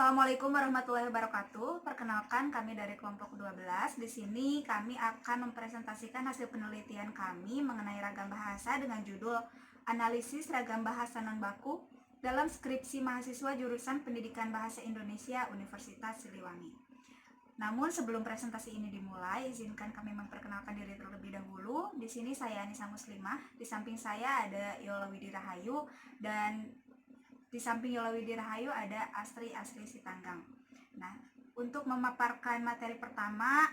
Assalamualaikum warahmatullahi wabarakatuh. Perkenalkan, kami dari kelompok 12. Di sini kami akan mempresentasikan hasil penelitian kami mengenai ragam bahasa dengan judul Analisis Ragam Bahasa Non-Baku dalam skripsi mahasiswa jurusan Pendidikan Bahasa Indonesia Universitas Siliwangi. Namun sebelum presentasi ini dimulai, izinkan kami memperkenalkan diri terlebih dahulu. Di sini saya Anissa Muslimah, di samping saya ada Yola Widi Rahayu, dan di samping Yola Widi Rahayu ada Astri Sitanggang. Nah, untuk memaparkan materi pertama,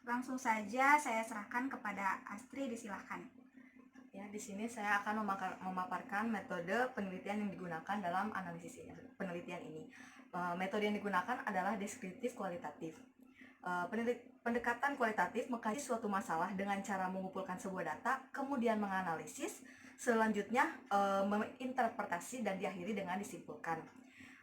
langsung saja saya serahkan kepada Astri, disilahkan. Ya, di sini saya akan memaparkan metode penelitian yang digunakan dalam analisis penelitian ini. Metode yang digunakan adalah deskriptif kualitatif. Pendekatan kualitatif mengkaji suatu masalah dengan cara mengumpulkan sebuah data, kemudian menganalisis, selanjutnya menginterpretasi dan diakhiri dengan disimpulkan.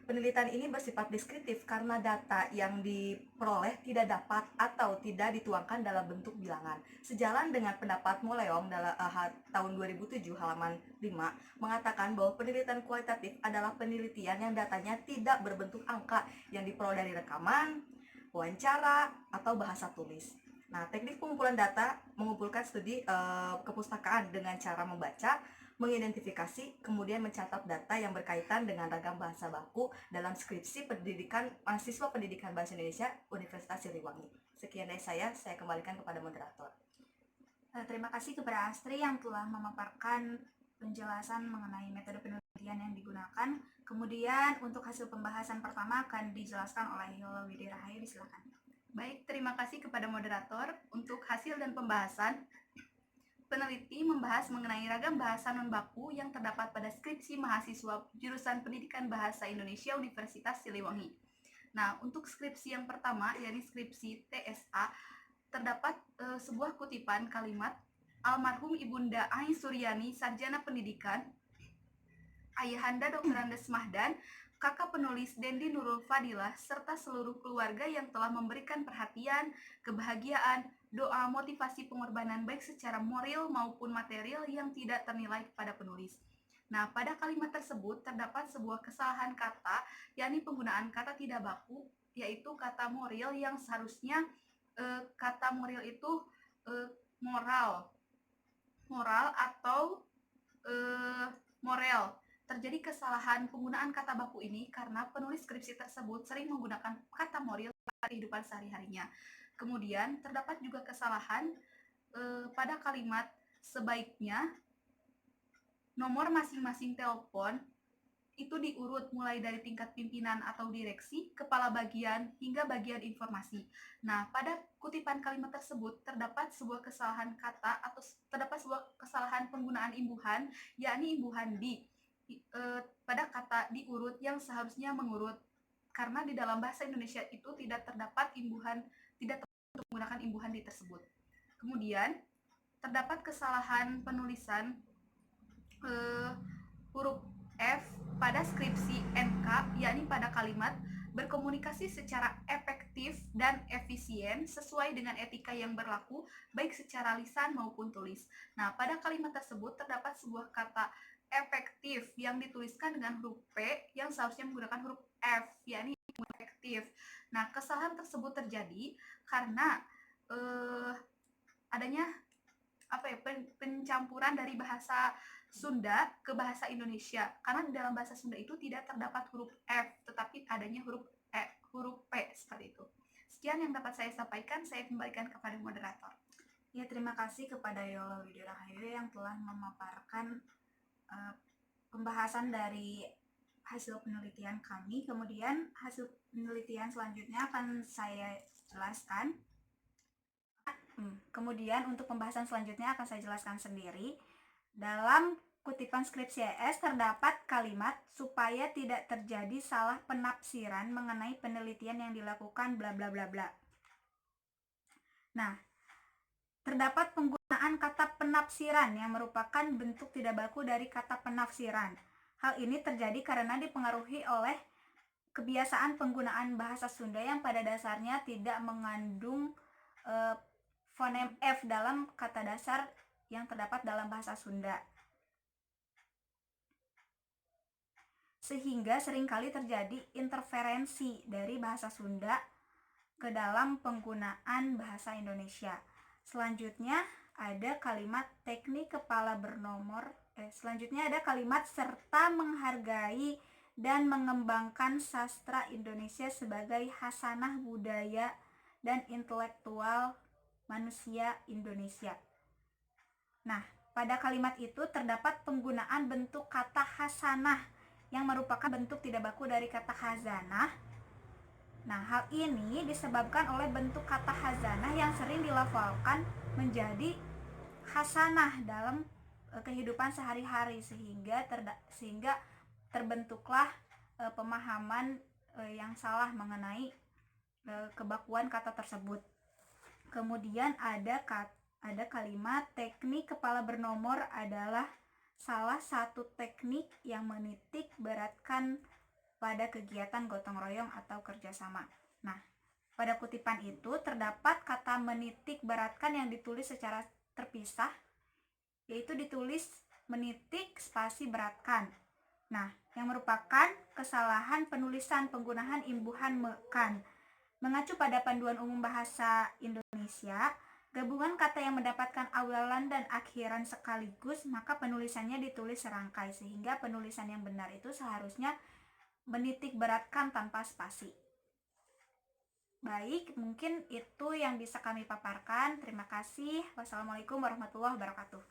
Penelitian ini bersifat deskriptif karena data yang diperoleh tidak dapat atau tidak dituangkan dalam bentuk bilangan. Sejalan dengan pendapat Moleong dalam tahun 2007 halaman 5 mengatakan bahwa penelitian kualitatif adalah penelitian yang datanya tidak berbentuk angka yang diperoleh dari rekaman, wawancara, atau bahasa tulis. Nah, teknik pengumpulan data mengumpulkan studi kepustakaan dengan cara membaca, mengidentifikasi, kemudian mencatat data yang berkaitan dengan ragam bahasa baku dalam skripsi mahasiswa pendidikan bahasa Indonesia Universitas Siliwangi. Sekian dari saya kembalikan kepada moderator. Terima kasih kepada Astri yang telah memaparkan penjelasan mengenai metode penelitian yang digunakan. Kemudian untuk hasil pembahasan pertama akan dijelaskan oleh Yola Widi Rahayu, disilakan. Baik, terima kasih kepada moderator. Untuk hasil dan pembahasan, peneliti membahas mengenai ragam bahasa non-baku yang terdapat pada skripsi mahasiswa jurusan Pendidikan Bahasa Indonesia Universitas Siliwangi. Nah, untuk skripsi yang pertama, yakni skripsi TSA, terdapat sebuah kutipan kalimat almarhum Ibunda Ai Suryani, Sarjana Pendidikan, Ayahanda Dr. Andes Mahdan, kakak penulis Dendi Nurul Fadilah, serta seluruh keluarga yang telah memberikan perhatian, kebahagiaan, doa, motivasi pengorbanan baik secara moral maupun material yang tidak ternilai kepada penulis. Nah, pada kalimat tersebut terdapat sebuah kesalahan kata, yakni penggunaan kata tidak baku, yaitu kata moral yang seharusnya kata moral itu moral atau moral. Terjadi kesalahan penggunaan kata baku ini karena penulis skripsi tersebut sering menggunakan kata moral pada kehidupan sehari-harinya. Kemudian terdapat juga kesalahan pada kalimat sebaiknya nomor masing-masing telepon itu diurut mulai dari tingkat pimpinan atau direksi, kepala bagian, hingga bagian informasi. Nah, pada kutipan kalimat tersebut terdapat sebuah kesalahan kata atau terdapat sebuah kesalahan penggunaan imbuhan, yakni imbuhan di pada kata diurut yang seharusnya mengurut, karena di dalam bahasa Indonesia itu tidak terdapat imbuhan, tidak untuk menggunakan imbuhan di tersebut. Kemudian terdapat kesalahan penulisan huruf F pada skripsi NK, yakni pada kalimat berkomunikasi secara efektif dan efisien sesuai dengan etika yang berlaku baik secara lisan maupun tulis. Nah, pada kalimat tersebut terdapat sebuah kata efektif yang dituliskan dengan huruf P yang seharusnya menggunakan huruf F, yakni efektif. Nah, kesalahan tersebut terjadi karena adanya pencampuran dari bahasa Sunda ke bahasa Indonesia, karena di dalam bahasa Sunda itu tidak terdapat huruf F, tetapi adanya huruf P seperti itu. Sekian yang dapat saya sampaikan, saya kembalikan kepada moderator. Ya, terima kasih kepada Yola Widi Rahayu yang telah memaparkan pembahasan dari hasil penelitian kami. Kemudian hasil penelitian selanjutnya akan saya jelaskan. Kemudian untuk pembahasan selanjutnya akan saya jelaskan sendiri. Dalam kutipan skripsi ES terdapat kalimat supaya tidak terjadi salah penafsiran mengenai penelitian yang dilakukan bla bla bla bla. Nah, terdapat penggunaan kata penafsiran yang merupakan bentuk tidak baku dari kata penafsiran. Hal ini terjadi karena dipengaruhi oleh kebiasaan penggunaan bahasa Sunda yang pada dasarnya tidak mengandung fonem F dalam kata dasar yang terdapat dalam bahasa Sunda. sehingga seringkali terjadi interferensi dari bahasa Sunda ke dalam penggunaan bahasa Indonesia. Selanjutnya ada kalimat teknik kepala bernomor. Selanjutnya ada kalimat serta menghargai dan mengembangkan sastra Indonesia sebagai hasanah budaya dan intelektual manusia Indonesia. Nah, pada kalimat itu terdapat penggunaan bentuk kata hasanah yang merupakan bentuk tidak baku dari kata khazanah. Nah, hal ini disebabkan oleh bentuk kata khazanah yang sering dilafalkan menjadi hasanah dalam kehidupan sehari-hari, sehingga terbentuklah pemahaman yang salah mengenai kebakuan kata tersebut. Kemudian ada kalimat teknik kepala bernomor adalah salah satu teknik yang menitik beratkan pada kegiatan gotong royong atau kerjasama. Nah, pada kutipan itu terdapat kata menitik beratkan yang ditulis secara terpisah, yaitu ditulis menitik spasi beratkan. Nah, yang merupakan kesalahan penulisan penggunaan imbuhan mekan. Mengacu pada panduan umum bahasa Indonesia, gabungan kata yang mendapatkan awalan dan akhiran sekaligus, maka penulisannya ditulis serangkai, sehingga penulisan yang benar itu seharusnya menitik beratkan tanpa spasi. Baik, mungkin itu yang bisa kami paparkan. Terima kasih. Wassalamualaikum warahmatullahi wabarakatuh.